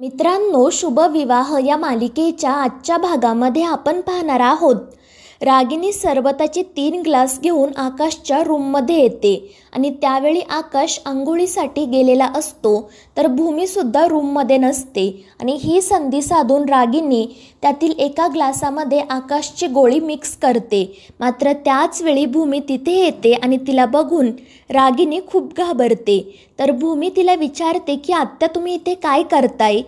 मित्रांनो, शुभ विवाह या मालिकेच्या आजच्या भागामध्ये आपण पाहणार आहोत. रागिनी सरबताचे 3 ग्लास घेऊन आकाशच्या रूममध्ये येते आणि त्यावेळी आकाश आंघोळीसाठी गेलेला असतो, तर भूमीसुद्धा रूममध्ये नसते आणि ही संधी साधून रागिनी त्यातील एका ग्लासामध्ये आकाशची गोळी मिक्स करते. मात्र त्याच वेळी भूमी तिथे येते आणि तिला बघून रागिनी खूप घाबरते. तर भूमी तिला विचारते की आत्या, तुम्ही इथे काय करताय?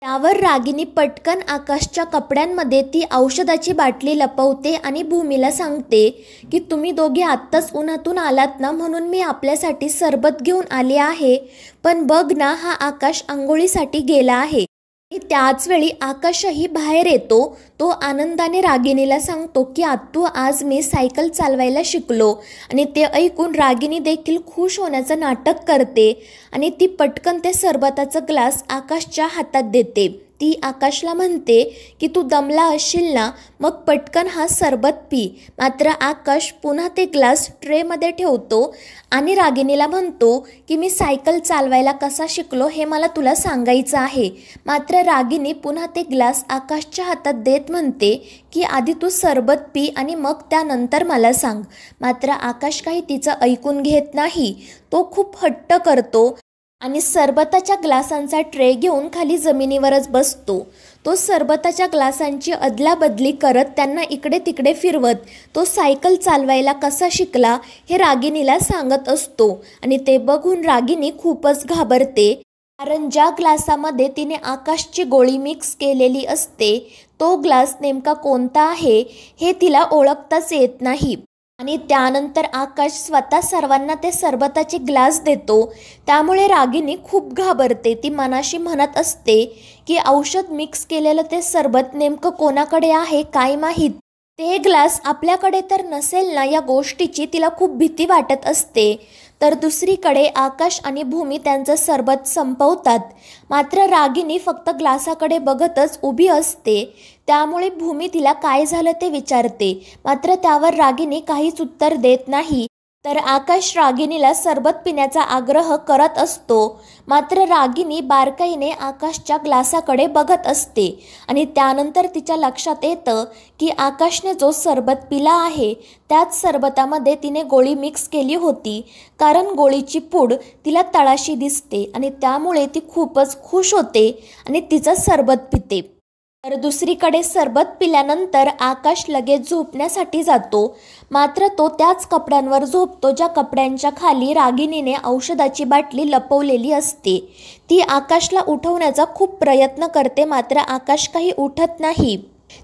त्यावर रागिनी पटकन आकाशच्या कपड्यांमध्ये ती औषधाची बाटली लपवते आणि भूमीला सांगते की तुम्ही दोघे आत्ताच उन्हातून आलात ना, म्हणून मी आपल्यासाठी सरबत घेऊन आले आहे. पण बघ ना, हा आकाश आंघोळीसाठी गेला आहे. त्याच वेळी आकाशही बाहेर येतो. तो आनंदाने रागिनीला सांगतो की आत्तू, आज मी सायकल चालवायला शिकलो. आणि ते ऐकून रागिनी देखील खुश होण्याचं नाटक करते आणि ती पटकन ते सरबताचा ग्लास आकाशच्या हातात देते. ती आकाशला म्हणते की तू दमला असशील ना, मग पटकन हा सरबत पी. मात्र आकाश पुन्हा ते ग्लास ट्रेमध्ये ठेवतो आणि रागिनीला म्हणतो की मी सायकल चालवायला कसा शिकलो हे मला तुला सांगायचं आहे. मात्र रागिनी पुन्हा ते ग्लास आकाशच्या हातात देत म्हणते की आधी तू सरबत पी आणि मग त्यानंतर मला सांग. मात्र आकाश काही तिचं ऐकून घेत नाही. तो खूप हट्ट करतो आणि सरबताच्या ग्लासांचा ट्रे घेऊन खाली जमिनीवरच बसतो. तो सरबताच्या ग्लासांची अदलाबदली करत त्यांना इकडे तिकडे फिरवत तो सायकल चालवायला कसा शिकला हे रागिनीला सांगत असतो. आणि ते बघून रागिनी खूपच घाबरते, कारण ज्या ग्लासामध्ये तिने आकाशची गोळी मिक्स केलेली असते तो ग्लास नेमका कोणता आहे हे तिला ओळखताच येत नाही. आणि त्यानंतर आकाश स्वतः सर्वांना ते सरबताचे ग्लास देतो. त्यामुळे रागिनी खूप घाबरते. ती मनाशी म्हणत असते की औषध मिक्स केलेलं ते सरबत नेमकं कोणाकडे आहे काय माहीत. ते ग्लास आपल्याकडे तर नसेल ना, या गोष्टीची तिला खूप भीती वाटत असते. तर दुसरीकडे आकाश आणि भूमी त्यांचं सरबत संपवतात. मात्र रागिनी फक्त ग्लासाकडे बघतच उभी असते. त्यामुळे भूमी तिला काय झालं ते विचारते. मात्र त्यावर रागिनी काहीच उत्तर देत नाही. तर आकाश रागिनीला सरबत पिण्याचा आग्रह करत असतो. मात्र रागिनी बारकाईने आकाशच्या ग्लासाकडे बघत असते आणि त्यानंतर तिच्या लक्षात येतं की आकाशने जो सरबत पिला आहे त्याच सरबतामध्ये तिने गोळी मिक्स केली होती, कारण गोळीची पूड तिला तळाशी दिसते आणि त्यामुळे ती खूपच खुश होते आणि तिचं सरबत पिते. तर दुसरीकडे सरबत पिल्यानंतर आकाश लगेच झोपण्यासाठी जातो. मात्र तो त्याच कपड्यांवर झोपतो ज्या कपड्यांच्या खाली रागिनीने औषधाची बाटली लपवलेली असते. ती आकाशला उठवण्याचा खूप प्रयत्न करते, मात्र आकाश काही उठत नाही.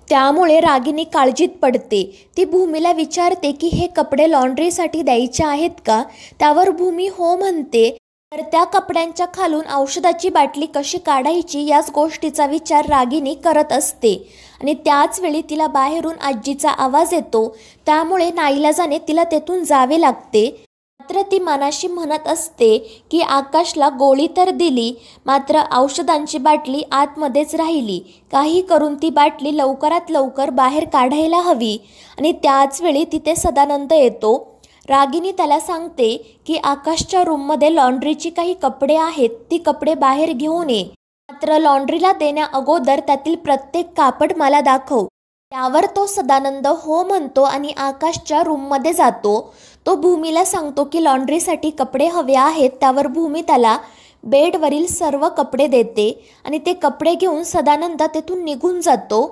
त्यामुळे रागिनी काळजीत पडते. ती भूमीला विचारते की हे कपडे लॉन्ड्रीसाठी द्यायचे आहेत का? त्यावर भूमी हो म्हणते. तर त्या कपड्यांच्या खालून औषधाची बाटली कशी काढायची याच गोष्टीचा विचार रागिनी करत असते. आणि त्याच वेळी तिला बाहेरून आजीचा आवाज येतो. त्यामुळे नाईलाजाने तिला तेथून जावे लागते. मात्र ती मनाशी म्हणत असते की आकाशला गोळी तर दिली, मात्र औषधांची बाटली आतमध्येच राहिली. काही करून ती बाटली लवकरात लवकर बाहेर काढायला हवी. आणि त्याच वेळी तिथे सदानंद येतो. रागिनी त्याला सांगते की आकाशच्या रूममध्ये लॉन्ड्रीची काही कपडे आहेत, ती कपडे बाहेर घेऊन ये. मात्र लॉन्ड्रीला देण्या अगोदर त्यातील प्रत्येक कापड मला दाखव. त्यावर तो सदानंद हो म्हणतो आणि आकाशच्या रूममध्ये जातो. तो भूमीला सांगतो की लॉन्ड्रीसाठी कपडे हवे आहेत. त्यावर भूमी त्याला बेडवरील सर्व कपडे देते आणि ते कपडे घेऊन सदानंद तेथून निघून जातो.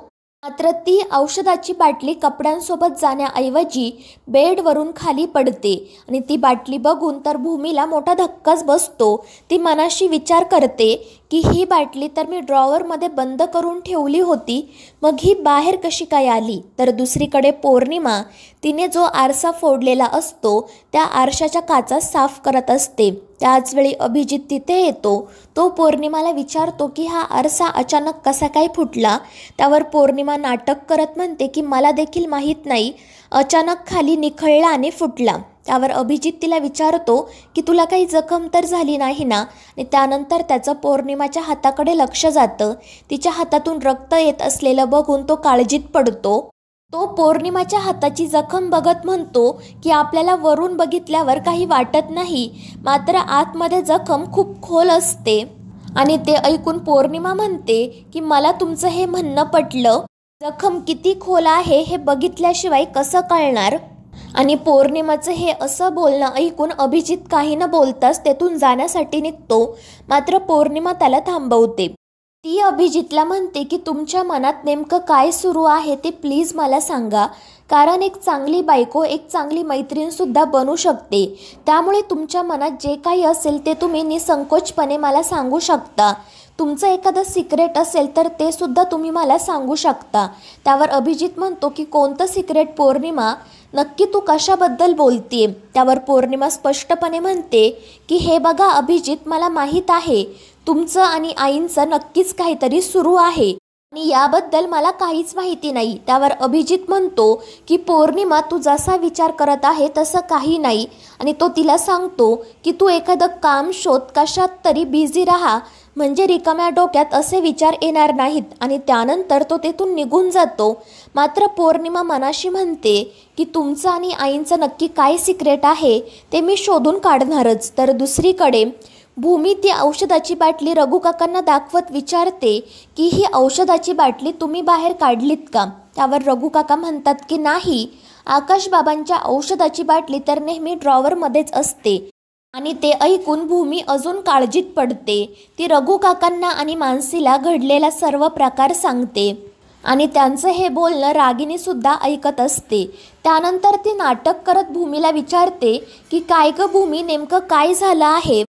मात्र ती औषधाची बाटली कपड्यांसोबत जाण्याऐवजी बेडवरून खाली पडते आणि ती बाटली बघून तर भूमीला मोठा धक्काच बसतो. ती मनाशी विचार करते की ही बाटली तर मी ड्रॉवरमध्ये बंद करून ठेवली होती, मग ही बाहेर कशी काय आली? तर दुसरीकडे पौर्णिमा तिने जो आरसा फोडलेला असतो त्या आरशाच्या काचा साफ करत असते. त्याचवेळी अभिजित तिथे येतो. तो पौर्णिमाला विचारतो की हा आरसा अचानक कसा काय फुटला? त्यावर पौर्णिमा नाटक करत म्हणते की मला देखील माहीत नाही, अचानक खाली निखळला आणि फुटला. त्यावर अभिजित तिला विचारतो की तुला काही जखम तर झाली नाही ना? आणि त्यानंतर त्याचं पौर्णिमाच्या हाताकडे लक्ष जातं. तिच्या हातातून रक्त येत असलेलं बघून तो काळजीत पडतो. तो पौर्णिमाच्या हाताची जखम बघत म्हणतो की आपल्याला वरून बघितल्यावर काही वाटत नाही, मात्र आतमध्ये जखम खूप खोल असते. आणि ते ऐकून पौर्णिमा म्हणते की मला तुमचं हे म्हणणं पटलं, जखम किती खोल आहे हे बघितल्याशिवाय कसं कळणार. आणि पौर्णिमाचं हे असं बोलणं ऐकून अभिजित काही न बोलताच तेथून जाण्यासाठी निघतो. मात्र पौर्णिमा त्याला थांबवते. ती अभिजितला म्हणते की तुमच्या मनात नेमकं काय सुरू आहे ते प्लीज मला सांगा, कारण एक चांगली बायको एक चांगली मैत्रीणसुद्धा बनू शकते. त्यामुळे तुमच्या मनात जे काही असेल ते तुम्ही निसंकोचपणे मला सांगू शकता. तुमचं एखादं सिक्रेट असेल तर ते सुद्धा तुम्ही मला सांगू शकता. त्यावर अभिजित म्हणतो की कोणतं सिक्रेट पौर्णिमा, नक्की तू कशाबद्दल बोलतीये. त्यावर पौर्णिमा स्पष्टपणे म्हणते की हे बघा अभिजित, मला माहीत आहे तुमचं आणि आईंचं नक्कीच काहीतरी सुरू आहे आणि याबद्दल मला काहीच माहिती नाही. त्यावर अभिजित म्हणतो की पौर्णिमा, तू जसा विचार करत आहे तसं काही नाही. आणि तो तिला सांगतो की तू एखादं काम शोध, कशात तरी बिझी राहा, म्हणजे रिकाम्या डोक्यात असे विचार येणार नाहीत. आणि त्यानंतर तो तेथून निघून जातो. मात्र पौर्णिमा मनाशी म्हणते की तुमचं आणि आईंचं नक्की काय सिक्रेट आहे ते मी शोधून काढणारच. तर दुसरीकडे भूमी ती औषधाची बाटली रघु काकांना दाखवत विचारते की ही औषधाची बाटली तुम्ही बाहेर काढलीत का. त्यावर रघु काका म्हणतात की नाही, आकाश बाबांच्या औषधाची बाटली तर नेहमी ड्रॉवरमध्येच असते. आणि ते ऐकून भूमी अजून काळजीत पडते. ती रघु काकांना आणि मानसीला घडलेला सर्व प्रकार सांगते आणि त्यांचं हे बोलणं रागिणीसुद्धा ऐकत असते. त्यानंतर ती नाटक करत भूमीला विचारते की काय गं भूमी, नेमकं काय झालं आहे.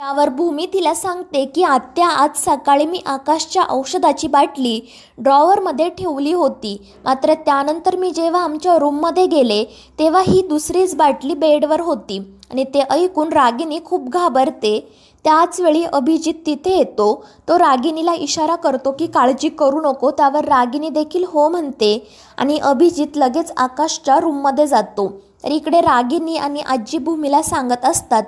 त्यावर भूमी तिला सांगते की आत्या, आज सकाळी मी आकाशच्या औषधाची बाटली ड्रॉवरमध्ये ठेवली होती. मात्र त्यानंतर मी जेव्हा आमच्या रूममध्ये गेले तेव्हा ही दुसरीच बाटली बेडवर होती. आणि ते ऐकून रागिणी खूप घाबरते. त्याच वेळी अभिजित तिथे येतो. तो रागिणीला इशारा करतो की काळजी करू नको. त्यावर रागिणी देखील हो म्हणते आणि अभिजित लगेच आकाशच्या रूममध्ये जातो. तर इकडे रागिणी आणि आजी भूमीला सांगत असतात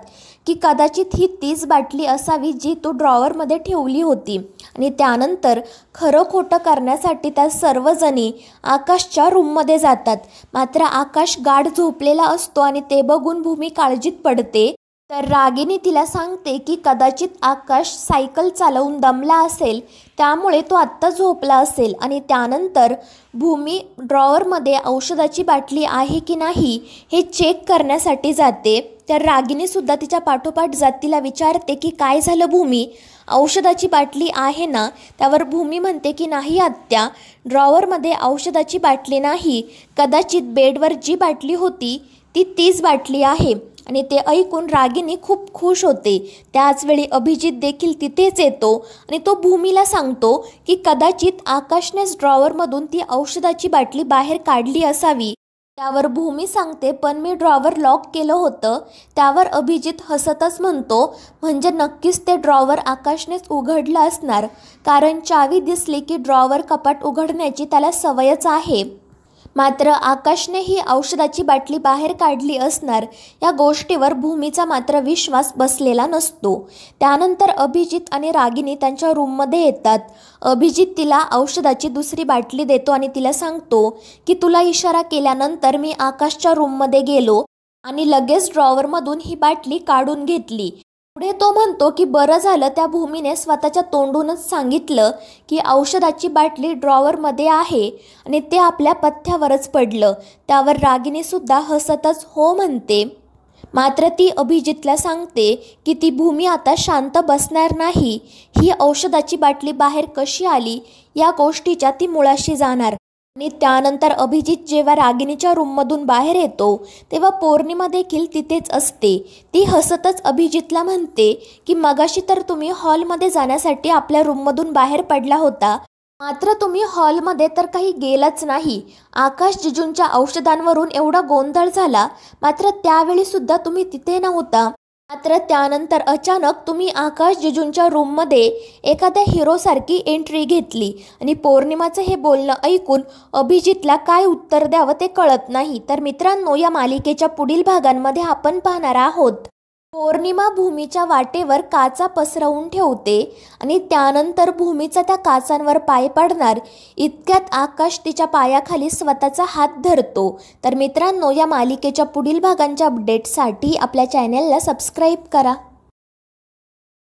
की कदाचित ही तीच बाटली असावी जी तू ड्रॉवरमध्ये ठेवली होती. आणि त्यानंतर खरं खोटं करण्यासाठी त्या सर्वजणी आकाशच्या रूममध्ये जातात. मात्र आकाश गाढ झोपलेला असतो आणि ते बघून भूमी काळजीत पडते. तर रागिणी तिला सांगते की कदाचित आकाश सायकल चालवून दमला असेल, त्यामुळे तो आत्ता झोपला असेल. आणि त्यानंतर भूमी ड्रॉवरमध्ये औषधाची बाटली आहे की नाही हे चेक करण्यासाठी जाते. तर रागिणीसुद्धा तिच्या पाठोपाठ जात तिला विचारते की काय झालं भूमी, औषधाची बाटली आहे ना. त्यावर भूमी म्हणते की नाही आत्या, ड्रॉवरमध्ये औषधाची बाटली नाही, कदाचित बेडवर जी बाटली होती ती तीच बाटली आहे. आणि ते ऐकून रागिणी खूप खुश होते. त्याचवेळी अभिजित देखील तिथेच येतो आणि तो भूमीला सांगतो की कदाचित आकाशनेच ड्रॉवरमधून ती औषधाची बाटली बाहेर काढली असावी. त्यावर भूमी सांगते पण मी ड्रॉवर लॉक केलं होतं. त्यावर अभिजित हसतच म्हणतो म्हणजे नक्कीच ते ड्रॉवर आकाशनेच उघडलं असणार, कारण चावी दिसली की ड्रॉवर कपाट उघडण्याची त्याला सवयच आहे. मात्र आकाशने ही औषधाची बाटली बाहेर काढली असणार या गोष्टीवर भूमीचा मात्र विश्वास बसलेला नसतो. त्यानंतर अभिजित आणि रागिणी त्यांच्या रूममध्ये येतात. अभिजित तिला औषधाची दुसरी बाटली देतो आणि तिला सांगतो की तुला इशारा केल्यानंतर मी आकाशच्या रूममध्ये गेलो आणि लगेच ड्रॉवरमधून ही बाटली काढून घेतली. पुढे तो म्हणतो की बरं झालं त्या भूमीने स्वतःच्या तोंडूनच सांगितलं की औषधाची बाटली ड्रॉवरमध्ये आहे आणि ते आपल्या पथ्यावरच पडलं. त्यावर रागिणीसुद्धा हसतच हो म्हणते. मात्र ती अभिजितला सांगते की ती भूमी आता शांत बसणार नाही. ही औषधाची बाटली बाहेर कशी आली या गोष्टीच्या ती मुळाशी जाणार. आणि त्यानंतर अभिजित जेव्हा रागिणीच्या रूममधून बाहेर येतो तेव्हा पौर्णिमा देखील तिथेच असते. ती हसतच अभिजितला म्हणते की मगाशी तर तुम्ही हॉलमध्ये जाण्यासाठी आपल्या रूममधून बाहेर पडला होता, मात्र तुम्ही हॉलमध्ये तर काही गेलाच नाही. आकाश जिजूंच्या औषधांवरून एवढा गोंधळ झाला, मात्र त्यावेळीसुद्धा तुम्ही तिथे नव्हता. मात्र त्यानंतर अचानक तुम्ही आकाश जिजूंच्या रूममध्ये एखाद्या हिरोसारखी एंट्री घेतली. आणि पौर्णिमाचं हे बोलणं ऐकून अभिजितला काय उत्तर द्यावं ते कळत नाही. तर मित्रांनो, या मालिकेच्या पुढील भागांमध्ये आपण पाहणार आहोत पौर्णिमा भूमीच्या वाटेवर काचा पसरवून ठेवते आणि त्यानंतर भूमीचा त्या काचांवर पाय पडणार इतक्यात आकाश तिच्या पायाखाली स्वतःचा हात धरतो. तर मित्रांनो, या मालिकेच्या पुढील भागांच्या अपडेटसाठी आपल्या चॅनलला सबस्क्राईब करा.